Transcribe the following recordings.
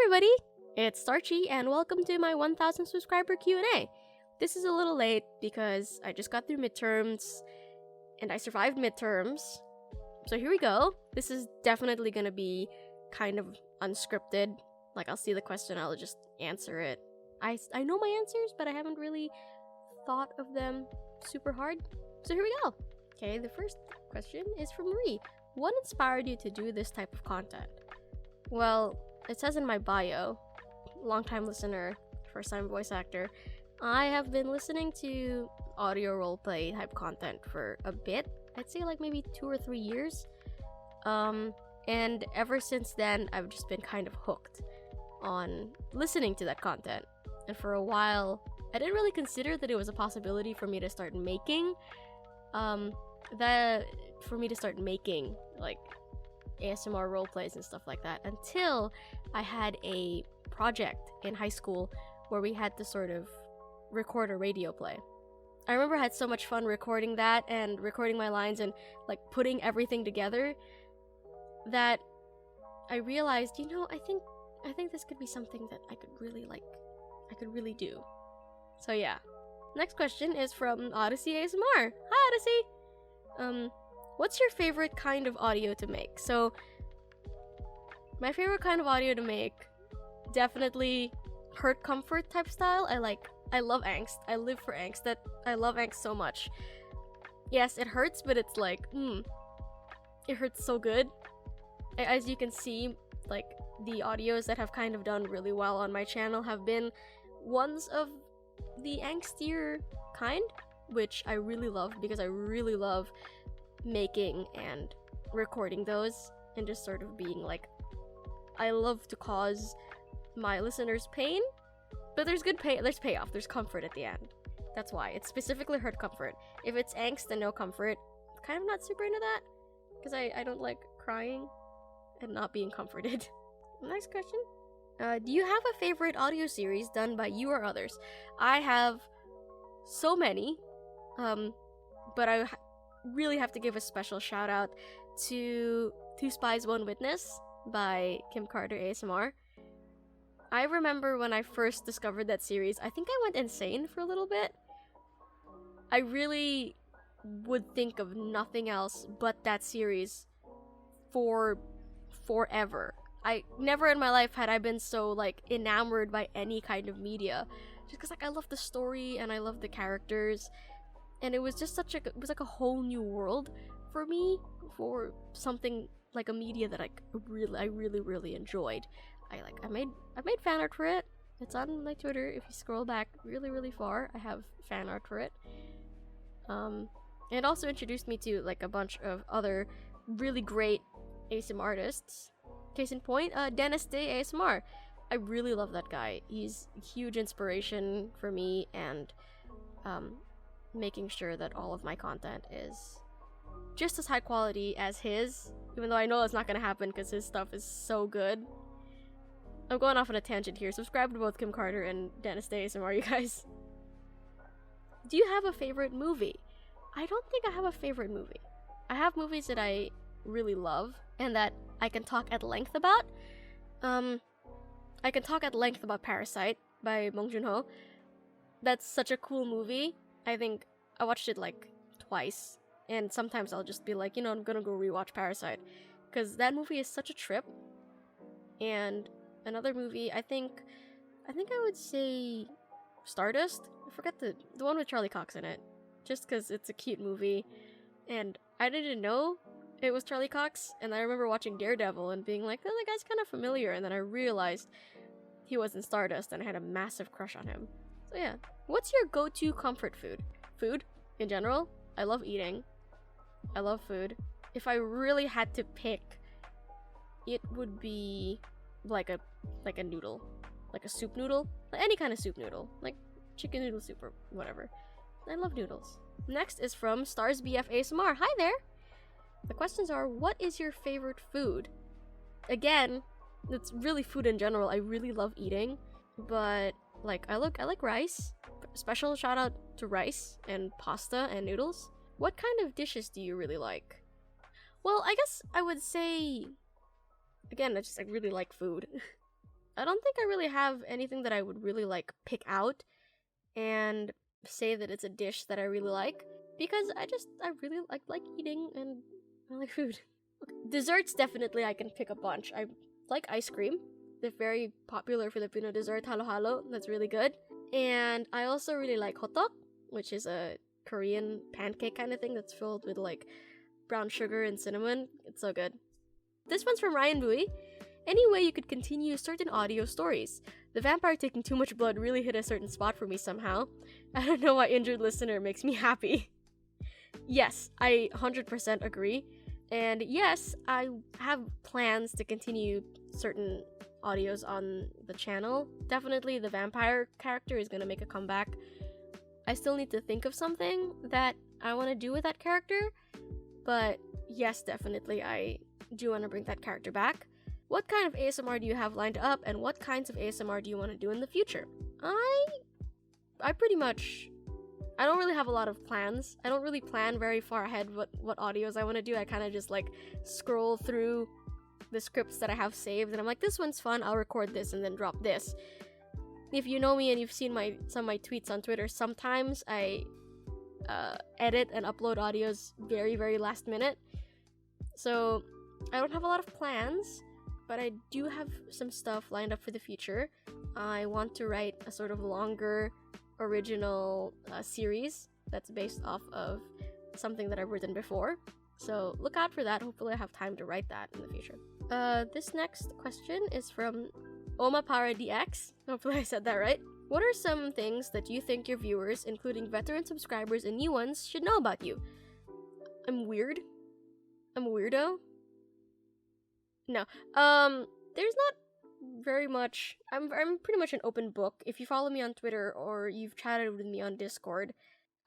everybody, it's Starchy and welcome to my 1000 subscriber Q&A. This is a little late because I just got through midterms and I survived midterms. So here we go. This is definitely gonna be kind of unscripted. Like, I'll see the question, I'll just answer it. I know my answers, but I haven't really thought of them super hard. So here we go. Okay, the first question is from Marie. What inspired you to do this type of content? Well, it says in my bio, longtime listener, first time voice actor, I have been listening to audio roleplay type content for a bit. I'd say like maybe 2 or 3 years. And ever since then, I've just been kind of hooked on listening to that content. And for a while, I didn't really consider that it was a possibility for me to start making, like ASMR roleplays and stuff like that, until I had a project in high school where we had to sort of record a radio play. I remember I had so much fun recording that and recording my lines and like putting everything together that I realized, I think this could be something that I could really do. So yeah. Next question is from Odyssey ASMR. Hi Odyssey! What's your favorite kind of audio to make? So, my favorite kind of audio to make, definitely hurt comfort type style. I love angst. I live for angst. I love angst so much. Yes, it hurts, but it's like, it hurts so good. As you can see, like, the audios that have kind of done really well on my channel have been ones of the angstier kind, which I really love because I really love making and recording those and just sort of being like, I love to cause my listeners pain, but there's payoff, there's comfort at the end. That's why it's specifically hurt comfort. If it's angst and no comfort, kind of not super into that because I don't like crying and not being comforted. Next question. Do you have a favorite audio series done by you or others? I have so many, but I really have to give a special shout out to Two Spies, One Witness by Kim Carter ASMR. I remember when I first discovered that series, I think I went insane for a little bit. I really would think of nothing else but that series for forever. I never in my life had I been so like enamored by any kind of media, just because like I love the story and I love the characters, and it was just it was like a whole new world for me, for something like a media that I really enjoyed. I made fan art for it. It's on my Twitter. If you scroll back really far, I have fan art for it. It also introduced me to like a bunch of other really great ASMR artists. Case in point, Dennis Day ASMR. I really love that guy. He's a huge inspiration for me, and making sure that all of my content is just as high quality as his, even though I know that's not gonna happen because his stuff is so good. I'm going off on a tangent here. Subscribe to both Kim Carter and Dennis Day ASMR, you guys. Do you have a favorite movie? I don't think I have a favorite movie. I have movies that I really love and that I can talk at length about. I can talk at length about Parasite by Bong Joon-ho. That's such a cool movie. I think I watched it like twice, and sometimes I'll just be like, I'm gonna go rewatch Parasite because that movie is such a trip. And another movie, I think I would say Stardust. I forgot the one with Charlie Cox in it, just because it's a cute movie, and I didn't know it was Charlie Cox, and I remember watching Daredevil and being like, oh, that guy's kind of familiar, and then I realized he was in Stardust, and I had a massive crush on him. So yeah. What's your go-to comfort food? Food, in general, I love eating. I love food. If I really had to pick, it would be like a noodle. Like a soup noodle. Like any kind of soup noodle. Like chicken noodle soup or whatever. I love noodles. Next is from Stars BF ASMR. Hi there! The questions are, what is your favorite food? Again, it's really food in general. I really love eating, but like I like rice. Special shout out to rice and pasta and noodles. What kind of dishes do you really like? Well, I guess I would say, again, I really like food. I don't think I really have anything that I would really like pick out and say that it's a dish that I really like, because I really like eating and I like food. Okay. Desserts, definitely I can pick a bunch. I like ice cream, the very popular Filipino dessert, halo-halo. That's really good. And I also really like hotok, which is a Korean pancake kind of thing that's filled with like brown sugar and cinnamon. It's so good. This one's from Ryan Bui. Any way you could continue certain audio stories. The vampire taking too much blood really hit a certain spot for me somehow. I don't know why Injured Listener makes me happy. Yes, I 100% agree. And yes, I have plans to continue certain audios on the channel. Definitely the vampire character is going to make a comeback. I still need to think of something that I want to do with that character. But yes, definitely I do want to bring that character back. What kind of ASMR do you have lined up, and what kinds of ASMR do you want to do in the future? I pretty much... I don't really have a lot of plans. I don't really plan very far ahead what audios I want to do. I kind of just like scroll through the scripts that I have saved, and I'm like, this one's fun, I'll record this and then drop this. If you know me and you've seen some of my tweets on Twitter, sometimes I edit and upload audios very, very last minute. So I don't have a lot of plans, but I do have some stuff lined up for the future. I want to write a sort of longer original series that's based off of something that I've written before. So look out for that. Hopefully I have time to write that in the future. This next question is from Oma Para DX. Hopefully I said that right. What are some things that you think your viewers, including veteran subscribers and new ones, should know about you? I'm weird. I'm a weirdo. No. There's not very much. I'm pretty much an open book. If you follow me on Twitter or you've chatted with me on Discord,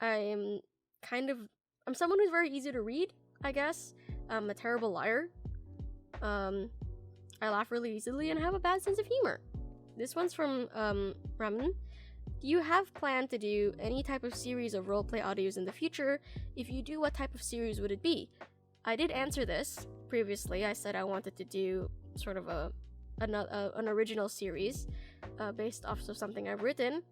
I'm someone who's very easy to read, I guess. I'm a terrible liar. I laugh really easily and have a bad sense of humor. This one's from Ramen. Do you have planned to do any type of series of roleplay audios in the future? If you do, what type of series would it be? I did answer this previously. I said I wanted to do sort of an original series based off of something I've written.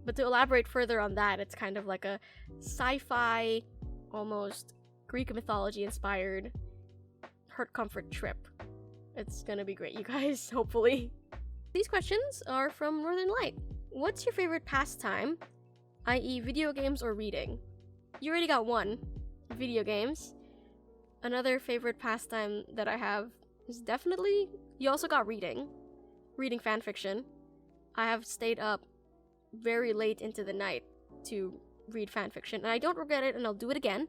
But to elaborate further on that, it's kind of like a sci-fi, almost Greek mythology inspired heart comfort trip. It's gonna be great, you guys, hopefully. These questions are from Northern Light. What's your favorite pastime, i.e. video games or reading? You already got one, video games. Another favorite pastime that I have is definitely, you also got reading fanfiction. I have stayed up very late into the night to read fanfiction, and I don't regret it, and I'll do it again.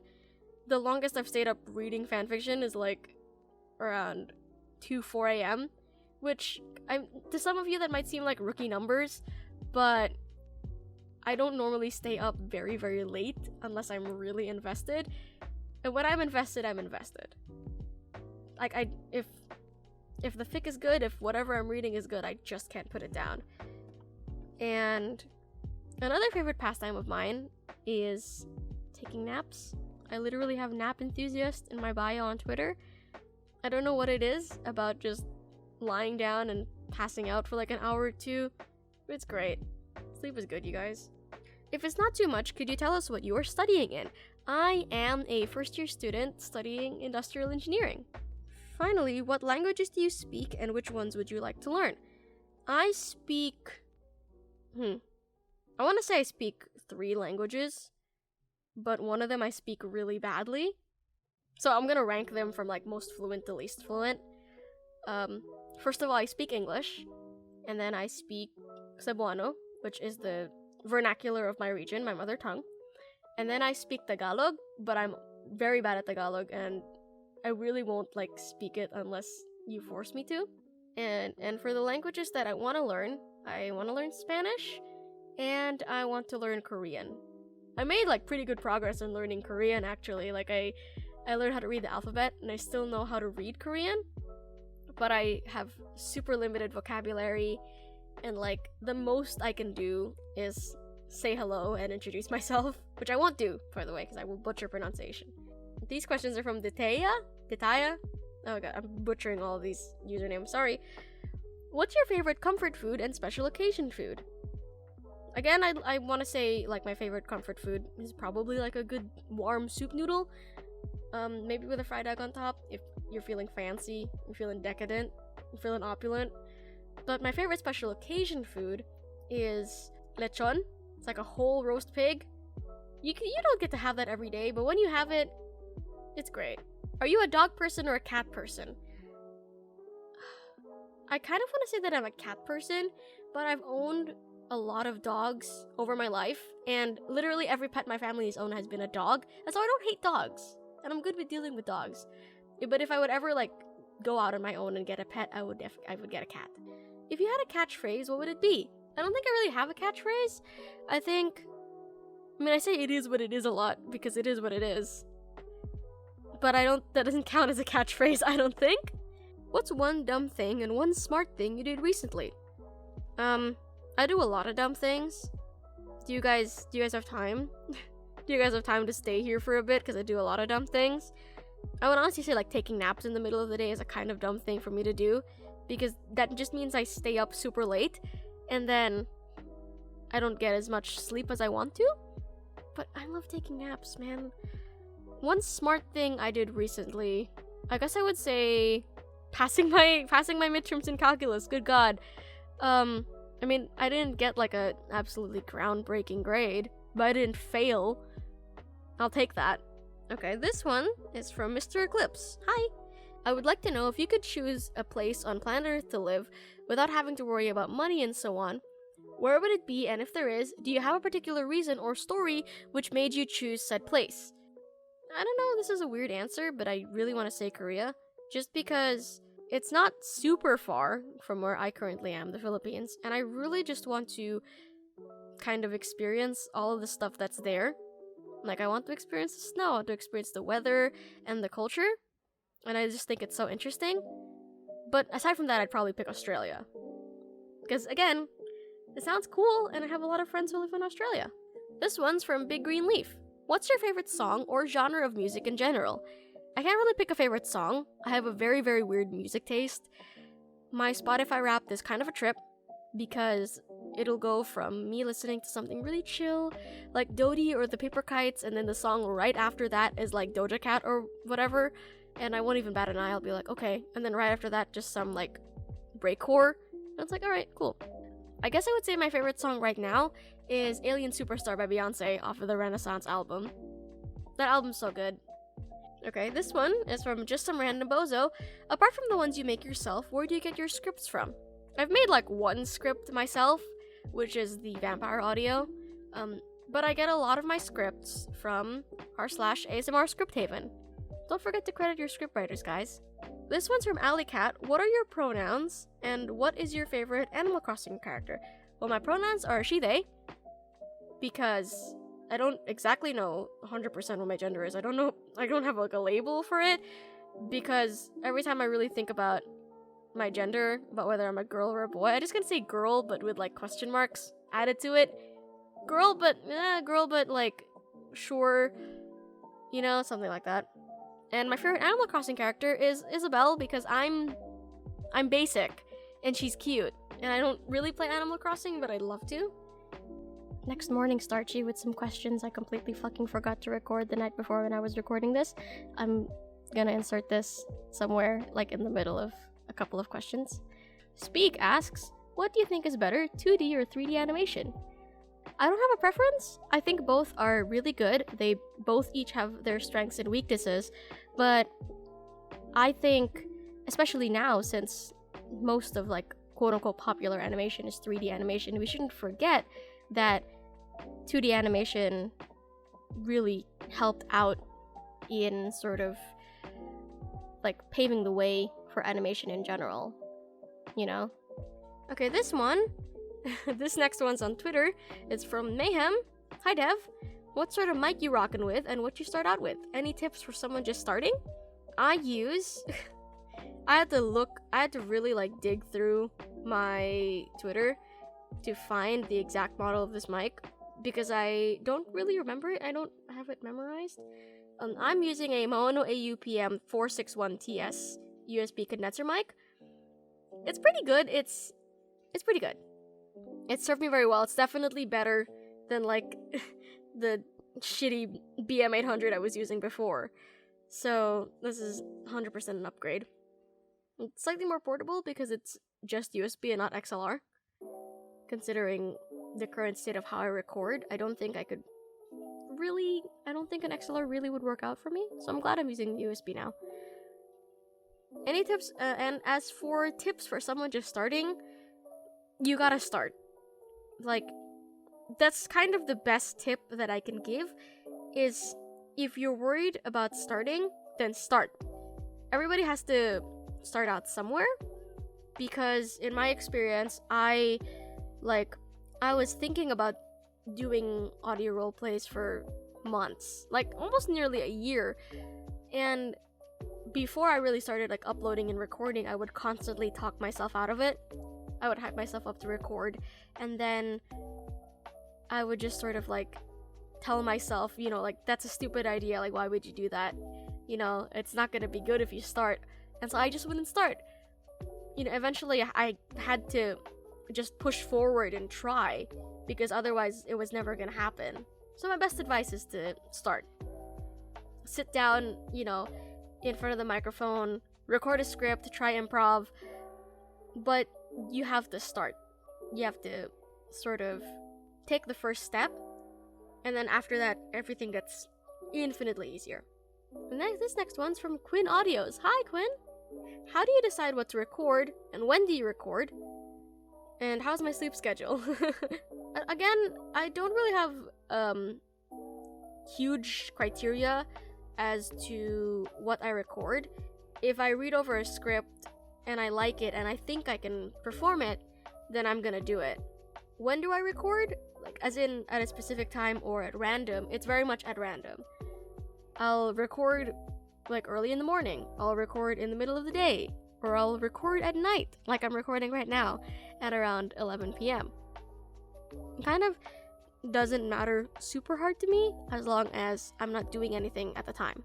The longest I've stayed up reading fanfiction is like around 4 a.m., which to some of you that might seem like rookie numbers, but I don't normally stay up very, very late unless I'm really invested. And when I'm invested, I'm invested. Like, if the fic is good, if whatever I'm reading is good, I just can't put it down. And another favorite pastime of mine is taking naps. I literally have nap enthusiast in my bio on Twitter. I don't know what it is about just lying down and passing out for like an hour or two. It's great. Sleep is good, you guys. If it's not too much, could you tell us what you are studying in? I am a first-year student studying industrial engineering. Finally, what languages do you speak and which ones would you like to learn? I speak... I want to say I speak 3 languages, but one of them I speak really badly. So I'm gonna rank them from like most fluent to least fluent. First of all, I speak English, and then I speak Cebuano, which is the vernacular of my region, my mother tongue. And then I speak Tagalog, but I'm very bad at Tagalog, and I really won't like speak it unless you force me to. And for the languages that I want to learn Spanish, and I want to learn Korean. I made like pretty good progress in learning Korean, actually. Like I learned how to read the alphabet, and I still know how to read Korean, but I have super limited vocabulary, and like the most I can do is say hello and introduce myself, which I won't do, by the way, because I will butcher pronunciation. These questions are from Detaya? Oh god, I'm butchering all of these usernames, sorry. What's your favorite comfort food and special occasion food? Again, I want to say, like, my favorite comfort food is probably, like, a good warm soup noodle. Maybe with a fried egg on top, if you're feeling fancy, you're feeling decadent, you're feeling opulent. But my favorite special occasion food is lechon. It's like a whole roast pig. You don't get to have that every day, but when you have it, it's great. Are you a dog person or a cat person? I kind of want to say that I'm a cat person, but I've owned a lot of dogs over my life, and literally every pet my family has owned has been a dog, and so I don't hate dogs, and I'm good with dealing with dogs. But if I would ever, like, go out on my own and get a pet, I would get a cat. If you had a catchphrase, what would it be? I don't think I really have a catchphrase. I say it is what it is a lot, because it is what it is. But that doesn't count as a catchphrase, I don't think. What's one dumb thing and one smart thing you did recently? I do a lot of dumb things. Do you guys have time? Do you guys have time to stay here for a bit? Because I do a lot of dumb things. I would honestly say, like, taking naps in the middle of the day is a kind of dumb thing for me to do, because that just means I stay up super late, and then I don't get as much sleep as I want to. But I love taking naps, man. One smart thing I did recently, I guess I would say passing my midterms in calculus. Good God. I mean, I didn't get like a absolutely groundbreaking grade, but I didn't fail. I'll take that. Okay, this one is from Mr. Eclipse. Hi. I would like to know, if you could choose a place on planet Earth to live without having to worry about money and so on, where would it be, and if there is, do you have a particular reason or story which made you choose said place? I don't know, this is a weird answer, but I really want to say Korea, just because it's not super far from where I currently am, the Philippines, and I really just want to kind of experience all of the stuff that's there. Like, I want to experience the snow, I want to experience the weather and the culture, and I just think it's so interesting. But aside from that, I'd probably pick Australia. Because, again, it sounds cool, and I have a lot of friends who live in Australia. This one's from Big Green Leaf. What's your favorite song or genre of music in general? I can't really pick a favorite song. I have a very, very weird music taste. My Spotify Wrapped is kind of a trip, because it'll go from me listening to something really chill, like Dodie or the Paper Kites, and then the song right after that is like Doja Cat or whatever, and I won't even bat an eye. I'll be like, okay. And then right after that, just some like breakcore. And it's like, alright, cool. I guess I would say my favorite song right now is Alien Superstar by Beyonce off of the Renaissance album. That album's so good. Okay, this one is from Just Some Random Bozo. Apart from the ones you make yourself, where do you get your scripts from? I've made like one script myself, which is the vampire audio, but I get a lot of my scripts from r/ASMR Script Haven. Don't forget to credit your scriptwriters, guys. This one's from Alley Cat. What are your pronouns, and what is your favorite Animal Crossing character? Well, my pronouns are she, they, because I don't exactly know 100% what my gender is. I don't have like a label for it, because every time I really think about my gender, about whether I'm a girl or a boy, I just gonna say girl, but with like question marks added to it. Girl, but like, sure, you know, something like that. And my favorite Animal Crossing character is Isabelle, because I'm basic and she's cute. And I don't really play Animal Crossing, but I'd love to. Next morning, Starchy with some questions I completely fucking forgot to record the night before when I was recording this. I'm gonna insert this somewhere, like in the middle of a couple of questions. Speak asks, what do you think is better, 2D or 3D animation? I don't have a preference. I think both are really good. They both each have their strengths and weaknesses, but I think, especially now, since most of like quote-unquote popular animation is 3D animation, we shouldn't forget that 2D animation really helped out in sort of like paving the way for animation in general, you know? Okay, this one, this next one's on Twitter. It's from Mayhem. Hi Dev, what sort of mic you rockin' with and what you start out with? Any tips for someone just starting? I had to really like dig through my Twitter to find the exact model of this mic, because I don't really remember it. I don't have it memorized. I'm using a Maono AUPM 461TS USB condenser mic, It's pretty good. It's pretty good. It served me very well. It's definitely better than like the shitty BM800 I was using before. So this is 100% an upgrade. It's slightly more portable because it's just USB and not XLR. Considering the current state of how I record, I don't think an XLR really would work out for me. So I'm glad I'm using USB now. Any tips? And as for tips for someone just starting, you gotta start. Like, that's kind of the best tip that I can give, is if you're worried about starting, then start. Everybody has to start out somewhere, because in my experience, I was thinking about doing audio roleplays for months, like almost nearly a year, and before I really started like uploading and recording, I would constantly talk myself out of it. I would hype myself up to record, and then I would just sort of like tell myself, you know, like, that's a stupid idea, like, why would you do that? You know, it's not gonna be good if you start. And so I just wouldn't start. You know, eventually I had to just push forward and try, because otherwise it was never gonna happen. So my best advice is to start. Sit down, you know, in front of the microphone, record a script, try improv, but you have to start. You have to sort of take the first step, and then after that, everything gets infinitely easier. And this next one's from Quinn Audios. Hi, Quinn! How do you decide what to record, and when do you record? And how's my sleep schedule? Again, I don't really have huge criteria as to what I record. If I read over a script and I like it and I think I can perform it, then I'm gonna do it. When do I record? Like, as in at a specific time or at random? It's very much at random. I'll record like early in the morning, I'll record in the middle of the day, or I'll record at night, like I'm recording right now at around 11 p.m. It kind of doesn't matter super hard to me as long as I'm not doing anything at the time.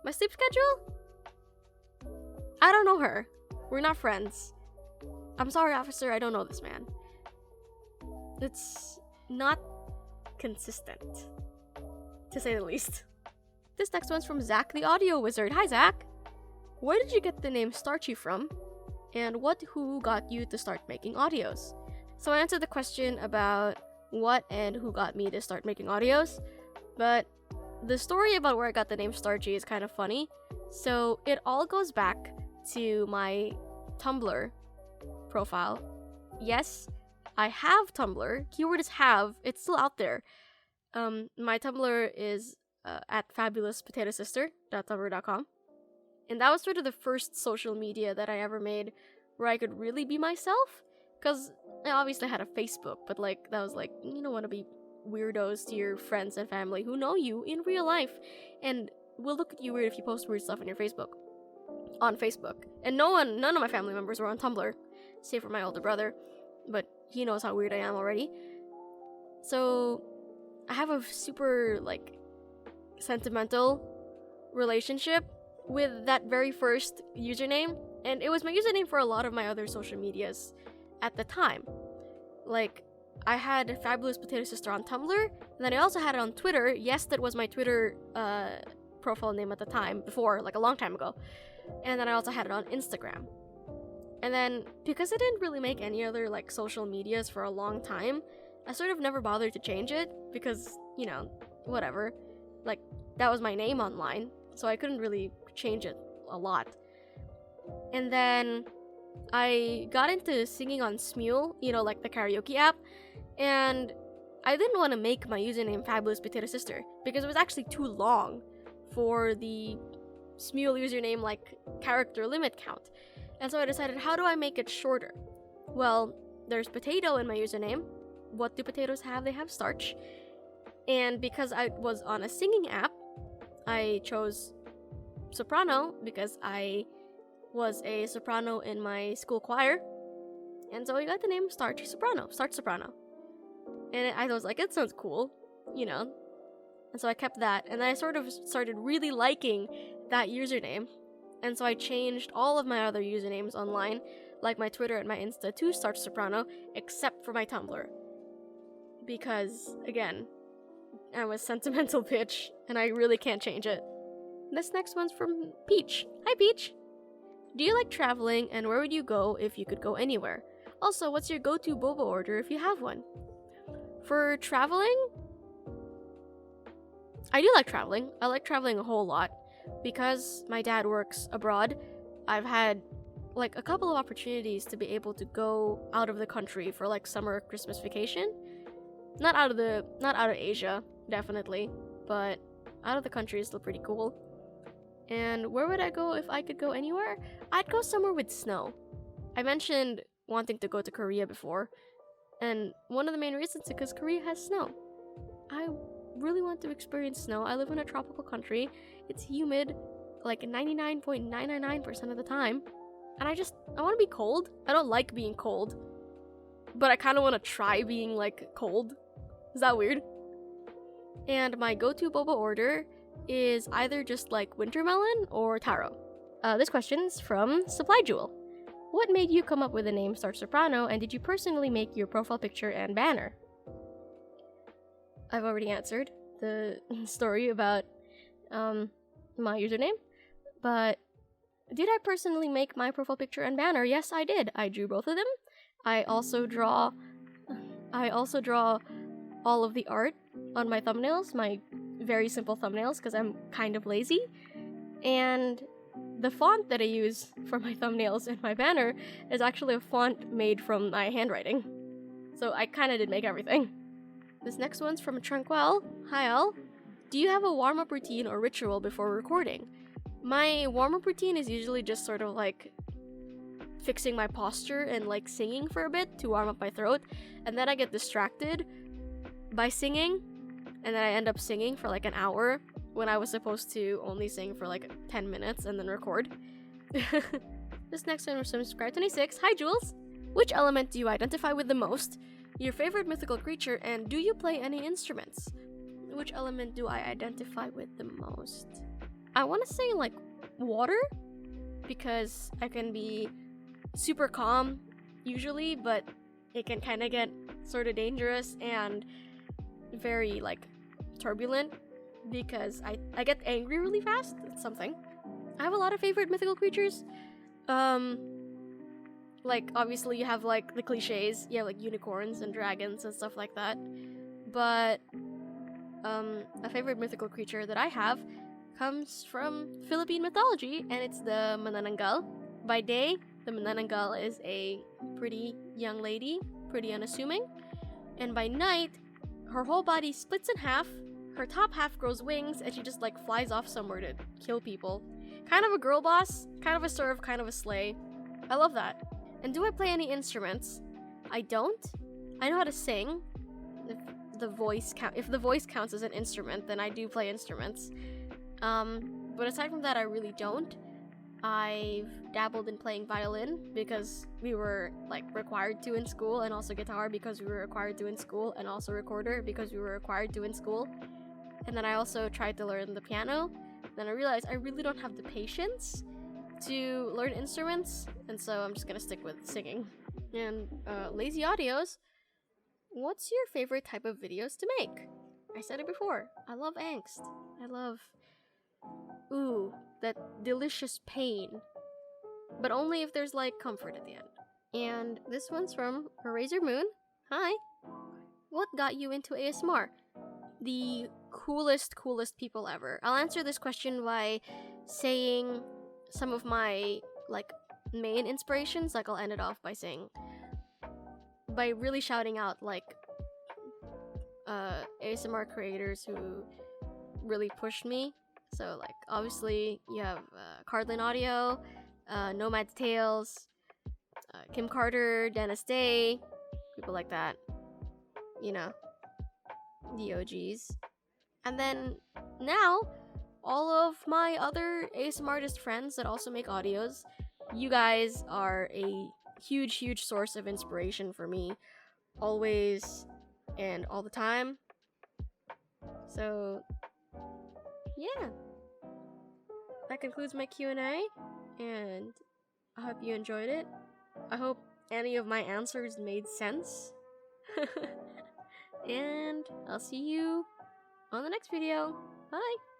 My sleep schedule? I don't know her. We're not friends. I'm sorry, officer, I don't know this man. It's not consistent, to say the least. This next one's from Zach the Audio Wizard. Hi, Zach! Where did you get the name Starchy from? And who got you to start making audios? So I answered the question about what and who got me to start making audios, but the story about where I got the name Starchy is kind of funny. So it all goes back to my Tumblr profile. Yes, I have Tumblr. Keyword is have. It's still out there. My Tumblr is at fabulouspotatoesister.tumblr.com. And that was sort of the first social media that I ever made where I could really be myself. Because I obviously had a Facebook, but like, that was like, you don't want to be weirdos to your friends and family who know you in real life and will look at you weird if you post weird stuff on Facebook. And none of my family members were on Tumblr, save for my older brother, but he knows how weird I am already. So I have a super like sentimental relationship with that very first username, and it was my username for a lot of my other social medias at the time. Like, I had Fabulous Potato Sister on Tumblr, and then I also had it on Twitter. Yes, that was my Twitter profile name at the time, before, like a long time ago. And then I also had it on Instagram. And then, because I didn't really make any other like social medias for a long time, I sort of never bothered to change it, because, you know, whatever. Like, that was my name online, so I couldn't really change it a lot. And then I got into singing on Smule, you know, like the karaoke app, and I didn't want to make my username Fabulous Potato Sister because it was actually too long for the Smule username like character limit count. And so I decided, how do I make it shorter? Well, there's potato in my username. What do potatoes have? They have starch. And because I was on a singing app, I chose soprano because I was a soprano in my school choir. And so I got the name Starch Soprano. And I was like, it sounds cool, you know? And so I kept that. And then I sort of started really liking that username. And so I changed all of my other usernames online, like my Twitter and my Insta, to Start Soprano, except for my Tumblr. Because, again, I'm a sentimental bitch, and I really can't change it. This next one's from Peach. Hi, Peach! Do you like traveling, and where would you go if you could go anywhere? Also, what's your go-to boba order if you have one? For traveling, I do like traveling. I like traveling a whole lot. Because my dad works abroad, I've had like a couple of opportunities to be able to go out of the country for like summer Christmas vacation. Not out of Asia, definitely, but out of the country is still pretty cool. And where would I go if I could go anywhere? I'd go somewhere with snow. I mentioned wanting to go to Korea before, and one of the main reasons is because Korea has snow. I really want to experience snow. I live in a tropical country. It's humid like 99.999% of the time. And I want to be cold. I don't like being cold. But I kind of want to try being like cold. Is that weird? And my go-to boba order is either just like winter melon or taro. This question's from Supply Jewel. What made you come up with the name Start Soprano, and did you personally make your profile picture and banner? I've already answered the story about my username, but did I personally make my profile picture and banner? Yes, I did. I drew both of them. I also draw all of the art on my thumbnails, my very simple thumbnails, because I'm kind of lazy. And the font that I use for my thumbnails and my banner is actually a font made from my handwriting. So I kind of did make everything. This next one's from Tranquil. Hi, Al. Do you have a warm-up routine or ritual before recording? My warm-up routine is usually just sort of like fixing my posture and like singing for a bit to warm up my throat, and then I get distracted by singing, and then I end up singing for like an hour when I was supposed to only sing for like 10 minutes and then record. This next one was from Subscribe26. Hi, Jules. Which element do you identify with the most? Your favorite mythical creature, and do you play any instruments? Which element do I identify with the most? I want to say like water, because I can be super calm usually, but it can kind of get sort of dangerous and very like turbulent because I get angry really fast. It's something. I have a lot of favorite mythical creatures. Like obviously you have like the cliches, you have like unicorns and dragons and stuff like that. But a favorite mythical creature that I have comes from Philippine mythology, and it's the manananggal. By day, the manananggal is a pretty young lady, pretty unassuming, and by night, her whole body splits in half, her top half grows wings, and she just like flies off somewhere to kill people. Kind of a girl boss, kind of a serve, kind of a slay. I love that. And do I play any instruments? I don't. I know how to sing. If the voice counts as an instrument, then I do play instruments. But aside from that, I really don't. I've dabbled in playing violin because we were like required to in school, and also guitar because we were required to in school, and also recorder because we were required to in school. And then I also tried to learn the piano. Then I realized I really don't have the patience to learn instruments, and so I'm just gonna stick with singing. And Lazy Audios, what's your favorite type of videos to make? I said it before. I love angst. I love that delicious pain. But only if there's like comfort at the end. And this one's from Razor Moon. Hi. What got you into ASMR? The coolest people ever. I'll answer this question by saying some of my like main inspirations. Like I'll end it off by really shouting out like ASMR creators who really pushed me. So like obviously you have Cardlin Audio, Nomad's Tales, Kim Carter, Dennis Day, people like that. You know, the OGs. And then now, all of my other ASMR artist friends that also make audios, you guys are a huge source of inspiration for me, always and all the time. So, yeah. that concludes my Q&A, and I hope you enjoyed it. I hope any of my answers made sense. And I'll see you on the next video. Bye!